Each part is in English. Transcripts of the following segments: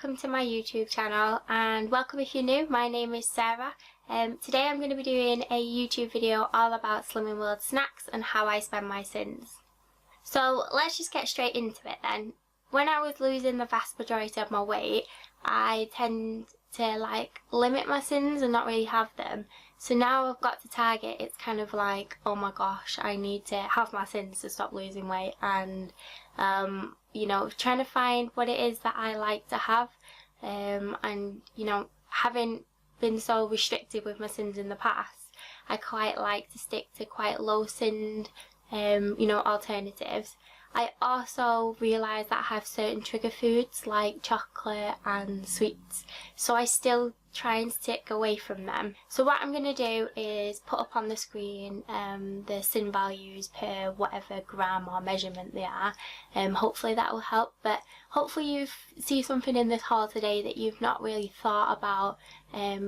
welcome to my YouTube channel, and welcome if you're new. My name is Sarah. Today I'm going to be doing a YouTube video all about Slimming World snacks and how I spend my sins. So let's just get straight into it then. When I was losing the vast majority of my weight, I tend to limit my sins and not really have them. So now I've got to target, it's kind of like, oh my gosh, I need to have my sins to stop losing weight, and you know, trying to find what it is that I like to have, and you know, having been so restricted with my sins in the past, I quite like to stick to quite low sinned you know, alternatives. I also realise that I have certain trigger foods like chocolate and sweets, so I still try and stick away from them. So what I'm going to do is put up on the screen the sin values per whatever gram or measurement they are. Hopefully that will help, but hopefully you see something in this haul today that you've not really thought about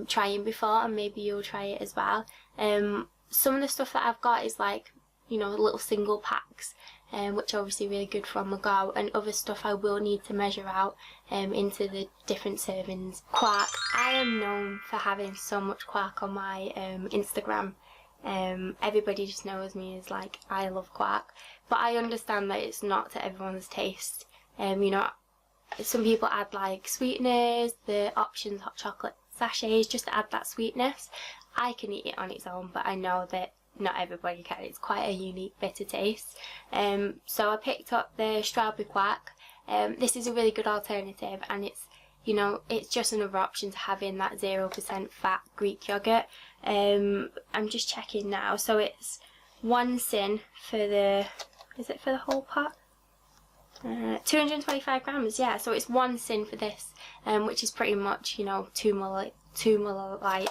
trying before, and maybe you'll try it as well. Some of the stuff that I've got is like, you know, little single packs, which are obviously really good for on the go, and other stuff I will need to measure out into the different servings. Quark. I am known for having so much quark on my Instagram. Everybody just knows me as like, I love quark, but I understand that it's not to everyone's taste. You know, some people add like sweeteners, the options hot chocolate sachets, just to add that sweetness. I can eat it on its own, but I know that not everybody can. It's quite a unique bitter taste. So I picked up the strawberry quark. This is a really good alternative, and it's, you know, it's just another option to having that 0% fat Greek yogurt. I'm just checking now, so it's 1 sin for the, is it for the whole pot? 225 grams, yeah, so it's 1 sin for this, which is pretty much, you know, 2 millilitres.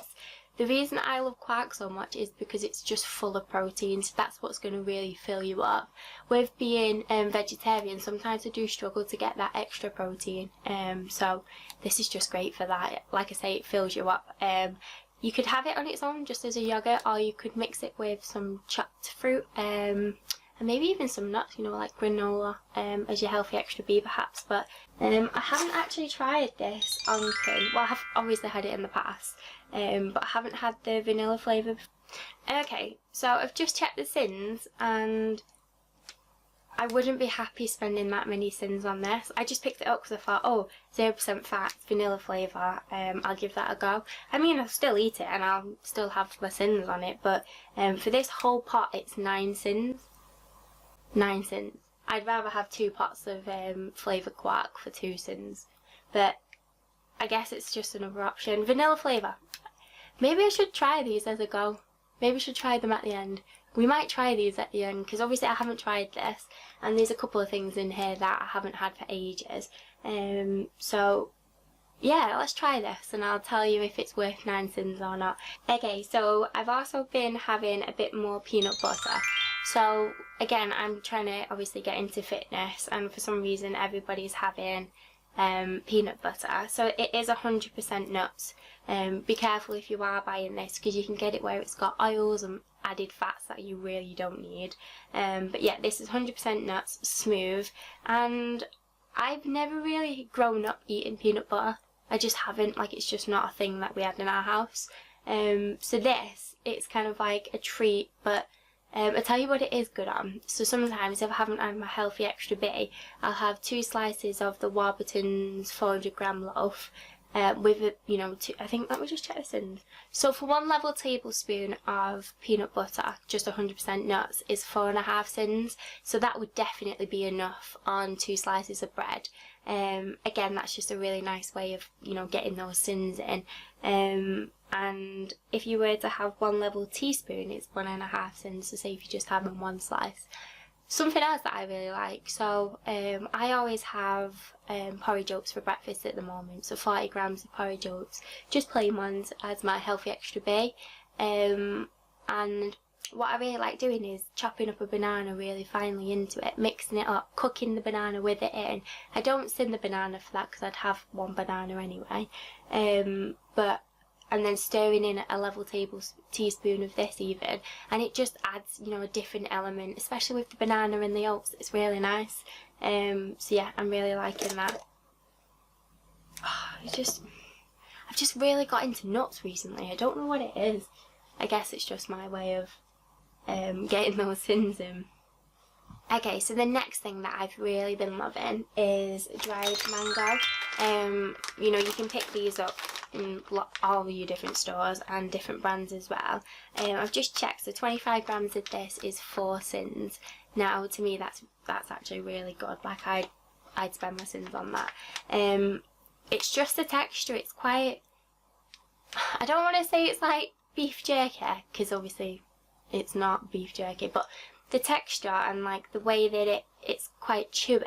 The reason I love quark so much is because it's just full of protein, so that's what's going to really fill you up. With being vegetarian, sometimes I do struggle to get that extra protein, so this is just great for that. Like I say, it fills you up. You could have it on its own just as a yogurt, or you could mix it with some chopped fruit, and maybe even some nuts, you know, like granola, as your healthy extra B perhaps. But I haven't actually tried this on thin. Well, I have obviously had it in the past, but I haven't had the vanilla flavour. Okay, so I've just checked the sins, and I wouldn't be happy spending that many sins on this. I just picked it up because I thought, oh, 0% fat, vanilla flavour, I'll give that a go. I mean, I'll still eat it and I'll still have my sins on it, but for this whole pot it's 9 sins. 9 sins. I'd rather have 2 pots of flavoured quark for 2 sins, but I guess it's just another option. Vanilla flavour. Maybe I should try these as I go. Maybe I should try them at the end. We might try these at the end, because obviously I haven't tried this, and there's a couple of things in here that I haven't had for ages. So yeah, let's try this and I'll tell you if it's worth 9 sins or not. Okay, so I've also been having a bit more peanut butter. So again, I'm trying to obviously get into fitness, and for some reason everybody's having peanut butter. So it is 100% nuts. Be careful if you are buying this, because you can get it where it's got oils and added fats that you really don't need. But yeah, this is 100% nuts, smooth, and I've never really grown up eating peanut butter. I just haven't, like, it's just not a thing that we had in our house. So this, it's kind of like a treat, but I'll tell you what it is good on. So sometimes if I haven't had my healthy extra B, I'll have 2 slices of the Warburton's 400 gram loaf with, you know, I think, let me just check this in. So for 1 level tablespoon of peanut butter, just 100% nuts, is 4.5 sins. So that would definitely be enough on 2 slices of bread. Again, that's just a really nice way of, you know, getting those sins in. And if you were to have 1 level teaspoon, it's 1.5 sins. So say if you just have them 1 slice. Something else that I really like, so I always have porridge oats for breakfast at the moment, so 40 grams of porridge oats, just plain ones, as my healthy extra B. And what I really like doing is chopping up a banana really finely into it, mixing it up, cooking the banana with it in. I don't sin the banana for that because I'd have 1 banana anyway, and then stirring in a level teaspoon of this even, and it just adds, you know, a different element, especially with the banana and the oats. It's really nice. So yeah, I'm really liking that. I've just really got into nuts recently. I don't know what it is. I guess it's just my way of getting those syns in. Okay, so the next thing that I've really been loving is dried mango. You know, you can pick these up in all your different stores and different brands as well. I've just checked, so 25 grams of this is 4 syns. Now, to me, that's actually really good. Like, I'd spend my syns on that. It's just the texture. It's quite, I don't want to say it's like beef jerky, because obviously it's not beef jerky, but the texture and like the way that it's quite chewy,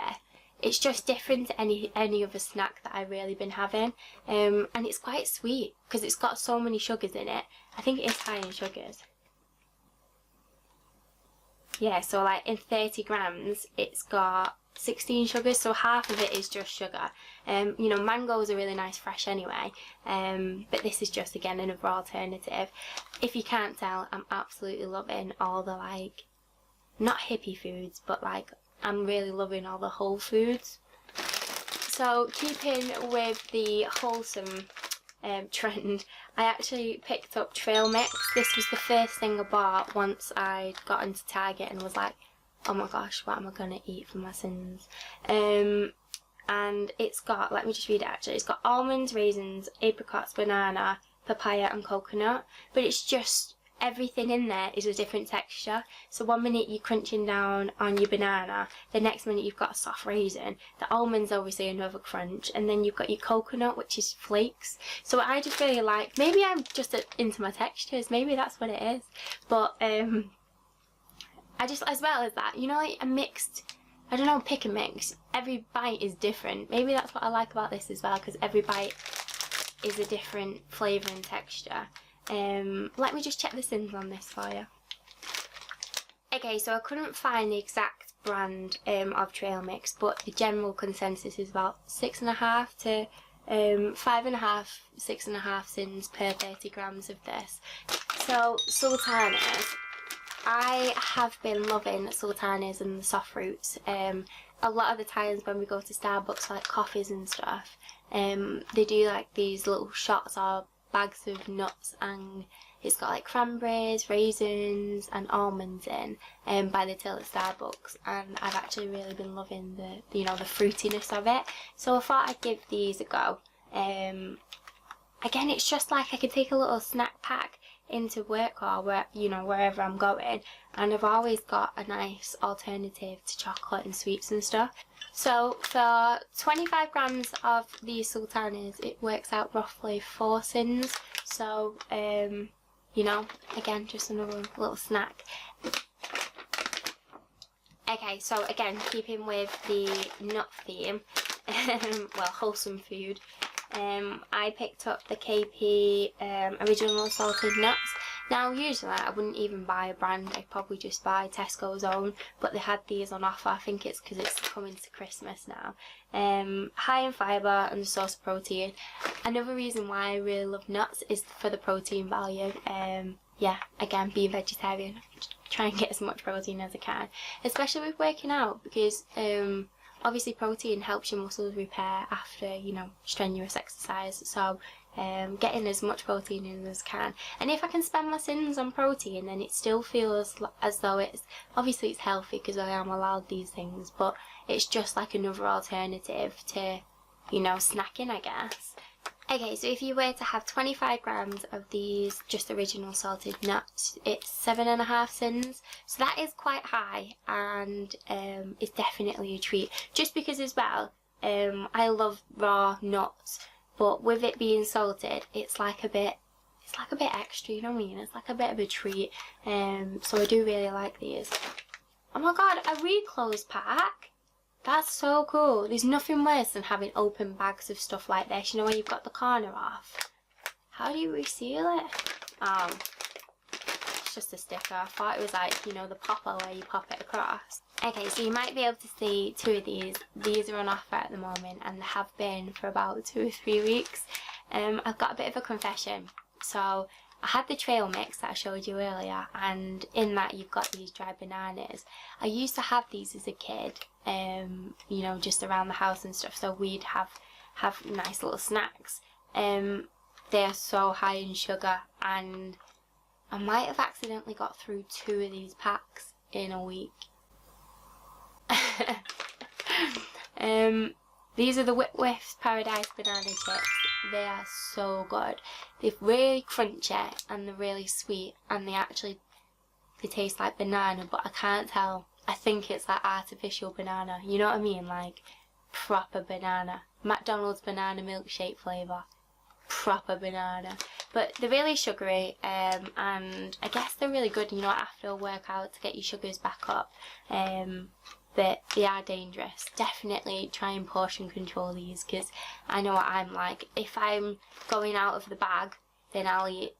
it's just different to any other snack that I've really been having. And it's quite sweet because it's got so many sugars in it. I think it is high in sugars. Yeah, so like in 30 grams it's got 16 sugars, so half of it is just sugar. You know, mangoes are really nice fresh anyway, but this is just, again, another alternative. If you can't tell, I'm absolutely loving all the, like, not hippie foods, but like I'm really loving all the whole foods. So keeping with the wholesome trend, I actually picked up trail mix. This was the first thing I bought once I got into Target and was like, oh my gosh, what am I gonna eat for my syns? And it's got, let me just read it actually, it's got almonds, raisins, apricots, banana, papaya and coconut, but it's just, everything in there is a different texture. So one minute you're crunching down on your banana, the next minute you've got a soft raisin, the almonds obviously another crunch, and then you've got your coconut, which is flakes. So I just really like, maybe I'm just into my textures, maybe that's what it is, but I just, as well as that, you know, like a mixed, I don't know, pick and mix, every bite is different. Maybe that's what I like about this as well, because every bite is a different flavour and texture. Let me just check the syns on this for you. Okay, so I couldn't find the exact brand of trail mix, but the general consensus is about 6.5 to 5.5, 6.5 syns per 30 grams of this. So sultanas, I have been loving sultanas and the soft fruits. A lot of the times when we go to Starbucks, like coffees and stuff, they do like these little shots or bags of nuts, and it's got like cranberries, raisins and almonds in by the till at Starbucks, and I've actually really been loving the, you know, the fruitiness of it. So I thought I'd give these a go. Again, it's just like I could take a little snack pack into work or where, you know, wherever I'm going, and I've always got a nice alternative to chocolate and sweets and stuff. So for 25 grams of these sultanas, it works out roughly 4 syns. So you know, again, just another little snack. Okay, so again, keeping with the nut theme, well, wholesome food, I picked up the KP original salted nuts. Now, usually I wouldn't even buy a brand, I'd probably just buy Tesco's own, but they had these on offer. I think it's because it's coming to Christmas now. High in fibre and a source of protein. Another reason why I really love nuts is for the protein value. Yeah, again, being vegetarian, try and get as much protein as I can, especially with working out, because obviously protein helps your muscles repair after, you know, strenuous exercise. So getting as much protein in as I can, and if I can spend my syns on protein, then it still feels as though it's, obviously it's healthy because I am allowed these things, but it's just like another alternative to, you know, snacking, I guess. Okay, so if you were to have 25 grams of these just original salted nuts, it's 7.5 syns. So that is quite high, and it's definitely a treat. Just because as well, I love raw nuts, but with it being salted, it's like a bit extra, you know what I mean? It's like a bit of a treat. So I do really like these. Oh my god, a reclosed pack? That's so cool. There's nothing worse than having open bags of stuff like this, you know, when you've got the corner off. How do you reseal it? It's just a sticker. I thought it was like, you know, the popper where you pop it across. Okay, so you might be able to see 2 of these. These are on offer at the moment, and they have been for about 2 or 3 weeks. I've got a bit of a confession. So I had the trail mix that I showed you earlier, and in that you've got these dried bananas. I used to have these as a kid, you know, just around the house and stuff. So we'd have have nice little snacks. They are so high in sugar, and I might have accidentally got through 2 of these packs in a week. These are the Whitworth's Paradise Banana Chips. They are so good. They're really crunchy and they're really sweet, and they taste like banana, but I can't tell. I think it's like artificial banana, you know what I mean? Like proper banana. McDonald's banana milkshake flavour. Proper banana. But they're really sugary, and I guess they're really good, you know, after a workout to get your sugars back up. But they are dangerous. Definitely try and portion control these, because I know what I'm like. If I'm going out of the bag, then I'll eat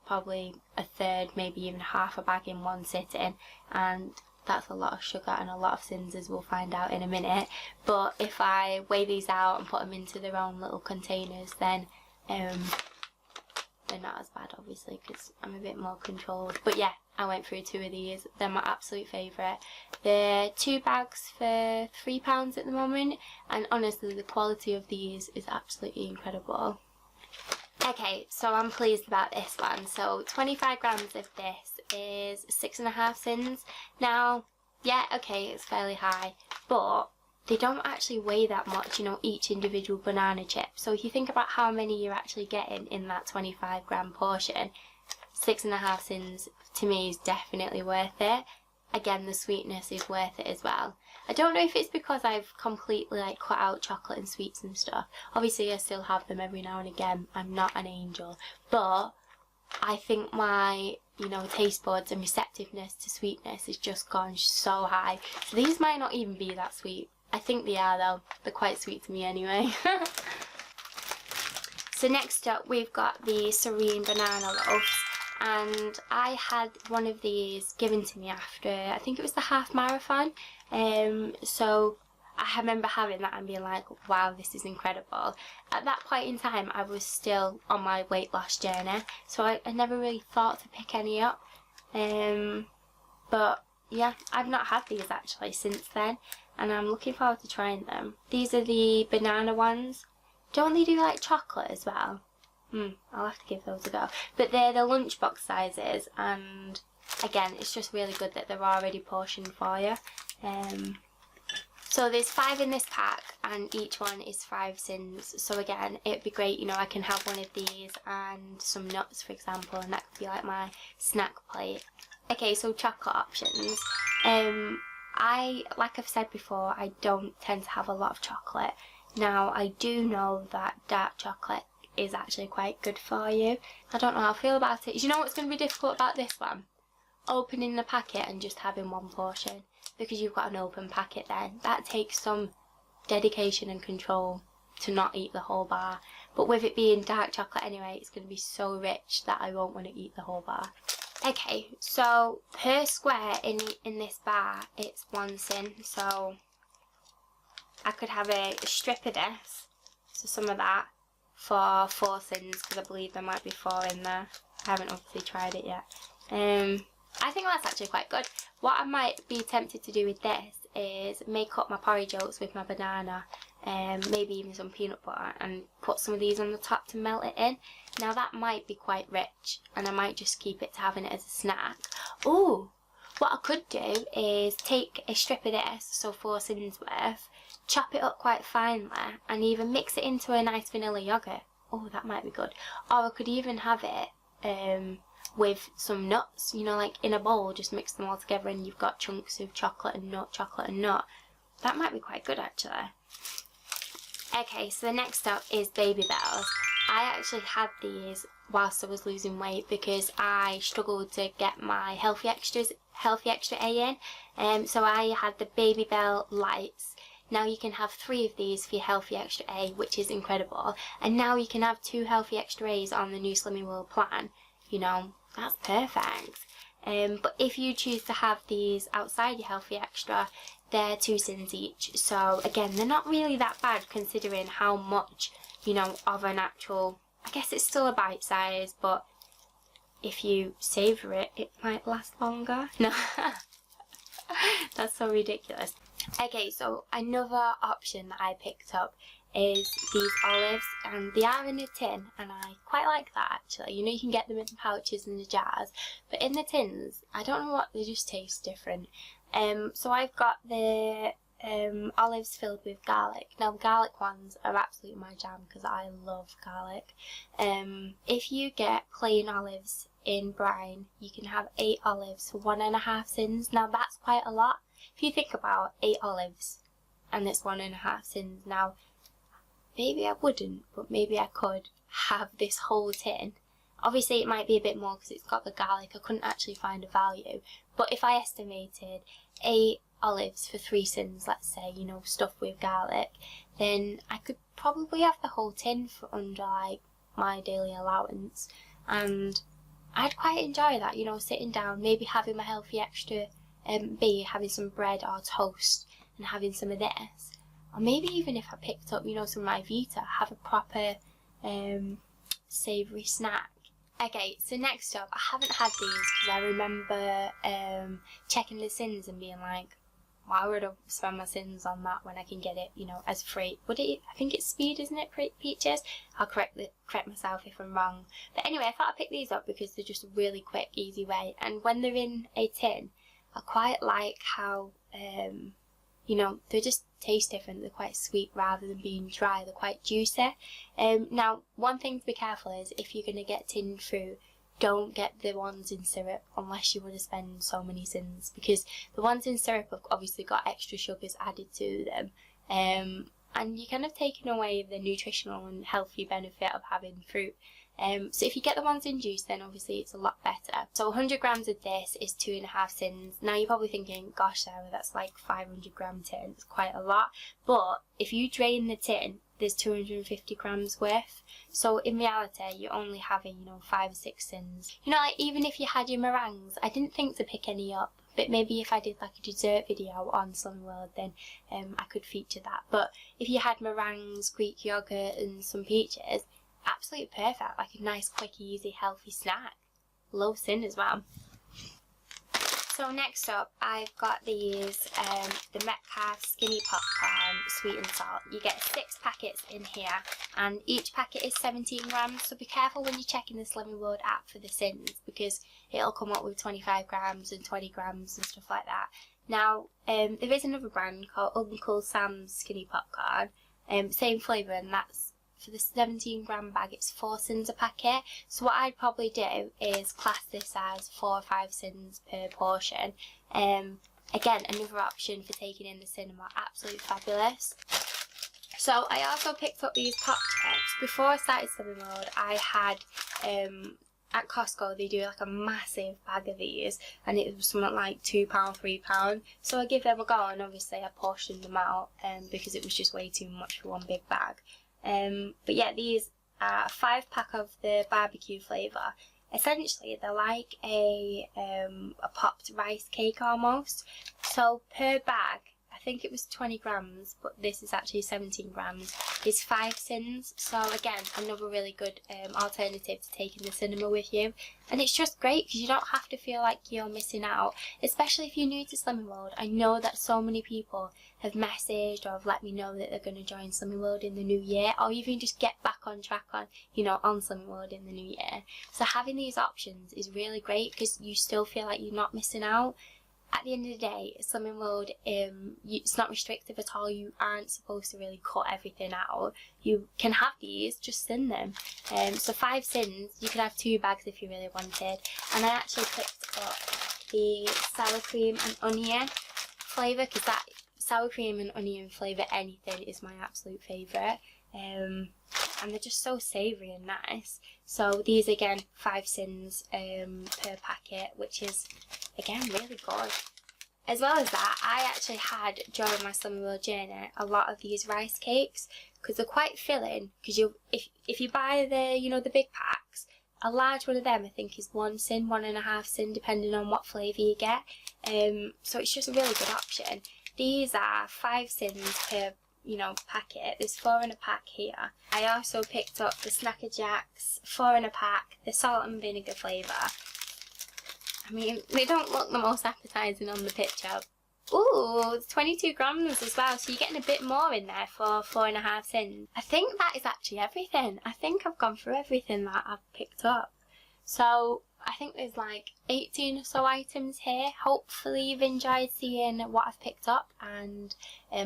probably a third, maybe even half a bag in one sitting, and that's a lot of sugar and a lot of sins, as we'll find out in a minute. But if I weigh these out and put them into their own little containers, then they're not as bad, obviously, because I'm a bit more controlled. But yeah, I went through 2 of these. They're my absolute favourite. They're 2 bags for £3 at the moment, and honestly the quality of these is absolutely incredible. Okay, so I'm pleased about this one. So 25 grams of this is 6.5 syns. Now, yeah, okay, it's fairly high, but they don't actually weigh that much, you know, each individual banana chip. So if you think about how many you're actually getting in that 25 gram portion, 6.5 syns to me is definitely worth it. Again, the sweetness is worth it as well. I don't know if it's because I've completely like cut out chocolate and sweets and stuff. Obviously I still have them every now and again. I'm not an angel, but I think my, you know, taste buds and receptiveness to sweetness has just gone so high. So these might not even be that sweet. I think they are though. They're quite sweet to me anyway. So next up we've got the Serene Banana Loaves, and I had one of these given to me after, I think it was the half marathon. So I remember having that and being like, wow, this is incredible. At that point in time I was still on my weight loss journey, so I never really thought to pick any up. But yeah, I've not had these actually since then, and I'm looking forward to trying them. These are the banana ones. Don't they do like chocolate as well? I'll have to give those a go. But they're the lunchbox sizes, and again, it's just really good that they're already portioned for you. So there's 5 in this pack, and each one is 5 syns. So again, it'd be great, you know, I can have one of these and some nuts, for example, and that could be like my snack plate. Okay, so chocolate options. Like I've said before, I don't tend to have a lot of chocolate. Now, I do know that dark chocolate is actually quite good for you. I don't know how I feel about it. Do you know what's going to be difficult about this one? Opening the packet and just having one portion, because you've got an open packet then. That takes some dedication and control to not eat the whole bar. But with it being dark chocolate anyway, it's going to be so rich that I won't want to eat the whole bar. Okay, so per square in this bar, it's 1 syn. So I could have a strip of this, so some of that, for 4 syns, because I believe there might be 4 in there. I haven't obviously tried it yet. I think that's actually quite good. What I might be tempted to do with this is make up my porridge oats with my banana, maybe even some peanut butter, and put some of these on the top to melt it in. Now that might be quite rich, and I might just keep it to having it as a snack. Ooh, what I could do is take a strip of this, so 4 syns worth, chop it up quite finely, and even mix it into a nice vanilla yoghurt. Oh, that might be good. Or I could even have it with some nuts, you know, like in a bowl, just mix them all together and you've got chunks of chocolate and nut. That might be quite good actually. Okay, so the next up is Baby Bells. I actually had these whilst I was losing weight because I struggled to get my Healthy Extra A in. So I had the Baby Bell Lights. Now you can have 3 of these for your Healthy Extra A, which is incredible. And now you can have 2 Healthy Extra A's on the new Slimming World plan. You know, that's perfect. But if you choose to have these outside your Healthy Extra, they're 2 syns each. So again, they're not really that bad considering how much, you know, of an actual, I guess it's still a bite size, but if you savour it, it might last longer. No, that's so ridiculous. Okay, so another option that I picked up is these olives, and they are in a tin, and I quite like that actually. You know, you can get them in pouches and the jars, but in the tins, I don't know what, they just taste different. So I've got the olives filled with garlic. Now the garlic ones are absolutely my jam because I love garlic. If you get plain olives in brine, you can have 8 olives for 1.5 syns. Now that's quite a lot. If you think about 8 olives and it's 1.5 syns, now maybe I wouldn't, but maybe I could have this whole tin. Obviously it might be a bit more because it's got the garlic. I couldn't actually find a value, but if I estimated 8 olives for 3 syns, let's say, you know, stuffed with garlic, then I could probably have the whole tin for under like my daily allowance, and I'd quite enjoy that, you know, sitting down, maybe having my healthy extra be having some bread or toast and having some of this. Or maybe even if I picked up, you know, some of my Vita, have a proper savoury snack. Okay, so next up, I haven't had these because I remember checking the syns and being like, why would I spend my syns on that when I can get it, you know, as free? Would it? I think it's Speed, isn't it, Peaches? I'll correct myself if I'm wrong. But anyway, I thought I'd pick these up because they're just a really quick, easy way. And when they're in a tin, I quite like how, you know, they just taste different. They're quite sweet rather than being dry. They're quite juicy. Now, one thing to be careful is if you're going to get tinned fruit, don't get the ones in syrup unless you want to spend so many syns, because the ones in syrup have obviously got extra sugars added to them, and you're kind of taking away the nutritional and healthy benefit of having fruit. So if you get the ones in juice, then obviously it's a lot better. So 100 grams of this is 2.5 syns. Now you're probably thinking, gosh Sarah, that's like 500 gram tin, it's quite a lot. But if you drain the tin, there's 250 grams worth. So in reality, you're only having, you know, 5 or 6 syns. You know, like even if you had your meringues, I didn't think to pick any up, but maybe if I did like a dessert video on Slimming World, then I could feature that. But if you had meringues, Greek yogurt and some peaches, absolutely perfect, like a nice, quick, easy, healthy snack. Low syn as well. So next up, I've got these, the Metcalfe Skinny Popcorn Sweet and Salt. You get 6 packets in here, and each packet is 17 grams, so be careful when you're checking the Slimming World app for the syns, because it'll come up with 25 grams and 20 grams and stuff like that. Now, there is another brand called Uncle Sam's Skinny Popcorn, same flavour, and that's for the 17 gram bag, it's 4 syns a packet. So what I'd probably do is class this as 4 or 5 syns per portion. Again, another option for taking in the cinema, absolutely fabulous. So I also picked up these pop chips. Before I started Slimming World, I had at Costco they do like a massive bag of these, and it was something like £2, £3. So I give them a go, and obviously I portioned them out because it was just way too much for one big bag. But yeah, these are a 5-pack of the barbecue flavour. Essentially, they're like a popped rice cake almost. So per bag, I think it was 20 grams, but this is actually 17 grams, is 5 syns. So again, another really good alternative to taking the cinema with you. And it's just great because you don't have to feel like you're missing out, especially if you're new to Slimming World. I know that so many people have messaged or have let me know that they're going to join Slimming World in the new year, or even just get back on track on, you know, on Slimming World in the new year. So having these options is really great because you still feel like you're not missing out. At the end of the day, Slimming World, it's not restrictive at all. You aren't supposed to really cut everything out. You can have these, just syn them. So 5 syns, you could have 2 bags if you really wanted. And I actually picked up the sour cream and onion flavour, because that sour cream and onion flavour anything is my absolute favourite. And they're just so savoury and nice. So these again, 5 syns per packet, which is again really good. As well as that, I actually had during my Slimming World journey a lot of these rice cakes because they're quite filling. Because if you buy the, you know, the big packs, a large one of them I think is 1 syn, 1.5 syn, depending on what flavour you get. So it's just a really good option. These are 5 syns per, you know, packet. There's 4 in a pack here. I also picked up the Snacker Jacks, 4 in a pack, the salt and vinegar flavour. I mean, they don't look the most appetising on the picture, Ooh, it's 22 grams as well, so you're getting a bit more in there for 4.5 syns. I think that is actually everything. I think I've gone through everything that I've picked up. So I think there's like 18 or so items here. Hopefully you've enjoyed seeing what I've picked up and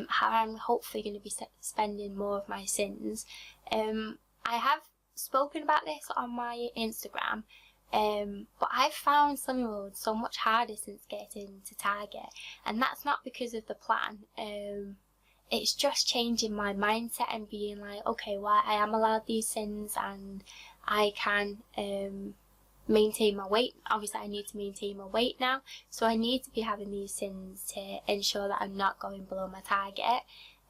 how I'm hopefully going to be spending more of my syns. I have spoken about this on my Instagram, but I've found Slimming World so much harder since getting to Target, and that's not because of the plan. It's just changing my mindset and being like, okay, well, I am allowed these syns and I can maintain my weight. Obviously I need to maintain my weight now, so I need to be having these syns to ensure that I'm not going below my target.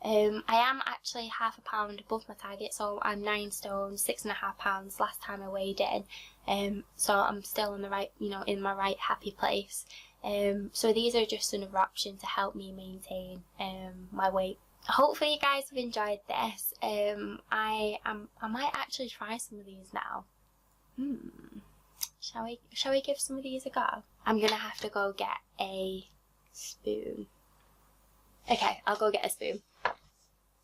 I am actually £0.5 pound above my target, so I'm 9 stone 6.5 pounds last time I weighed in, so I'm still in the right, you know, in my right happy place. So these are just another option to help me maintain my weight. Hopefully you guys have enjoyed this. I might actually try some of these now. Shall we give some of these a go? I'm gonna have to go get a spoon. Okay, I'll go get a spoon.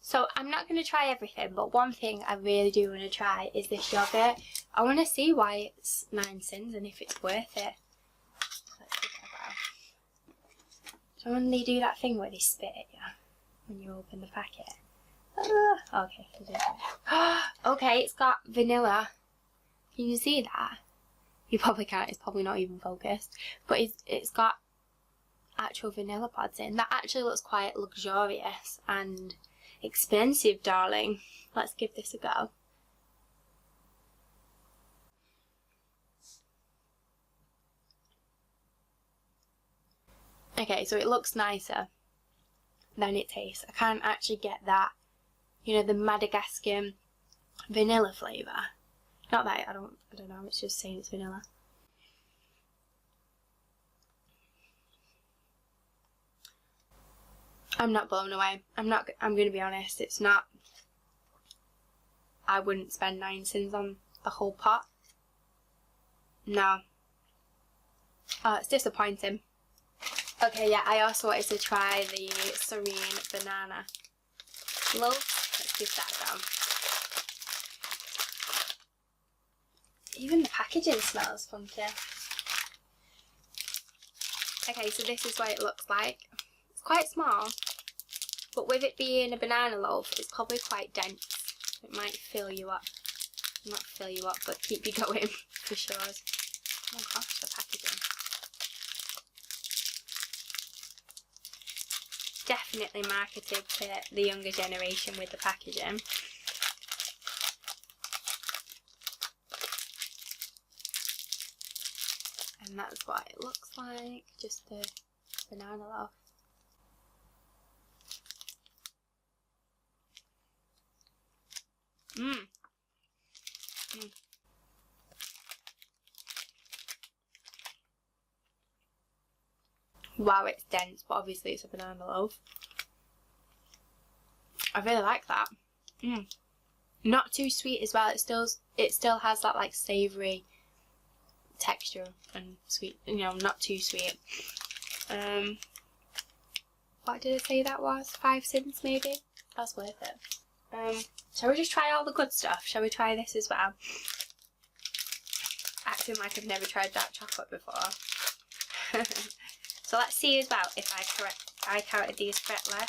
So I'm not going to try everything, but one thing I really do want to try is this yogurt. I want to see why it's 9 syns and if it's worth it. Let's give it a go. So when they do that thing where they spit at you when you open the packet. Okay, okay, it's got vanilla. Can you see that? You probably can't, it's probably not even focused. But it's got actual vanilla pods in. That actually looks quite luxurious and expensive, darling. Let's give this a go. Okay, so it looks nicer than it tastes. I can't actually get that, you know, the Madagascar vanilla flavour. Not that I don't know, it's just saying it's vanilla. I'm not blown away. I'm going to be honest, it's not. I wouldn't spend 9 syns on the whole pot. No. Oh, it's disappointing. Okay, yeah, I also wanted to try the Serene banana loaf. Let's give that a go. Even the packaging smells funky. Okay, so this is what it looks like. It's quite small, but with it being a banana loaf, it's probably quite dense. It might fill you up. Not fill you up, but keep you going for sure. Oh gosh, the packaging. Definitely marketed to the younger generation with the packaging. And that's what it looks like, just a banana loaf. Wow, it's dense, but obviously it's a banana loaf. I really like that. Not too sweet as well. It still has that like savoury texture and sweet, you know, not too sweet. What did I say that was? 5 syns maybe? That's worth it. Shall we just try all the good stuff? Shall we try this as well? Acting like I've never tried dark chocolate before. So let's see as well if I counted these correctly. Look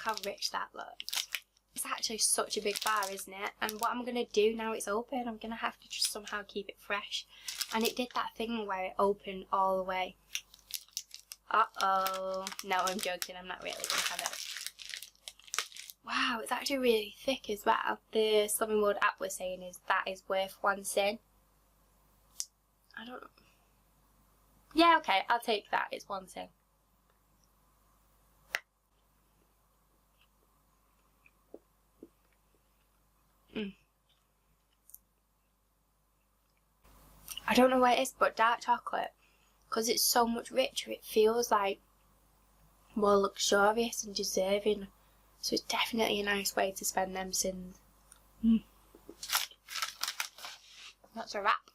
how rich that looks. It's actually such a big bar, isn't it? And what I'm going to do now it's open, I'm going to have to just somehow keep it fresh. And it did that thing where it opened all the way. Uh-oh. No, I'm joking. I'm not really going to have it. Wow, it's actually really thick as well. The Slimming World app was saying is that is worth 1 syn. I don't know. Yeah, okay, I'll take that. It's 1 syn. I don't know what it is, but dark chocolate, because it's so much richer, it feels like more luxurious and deserving. So it's definitely a nice way to spend them syns. That's a wrap.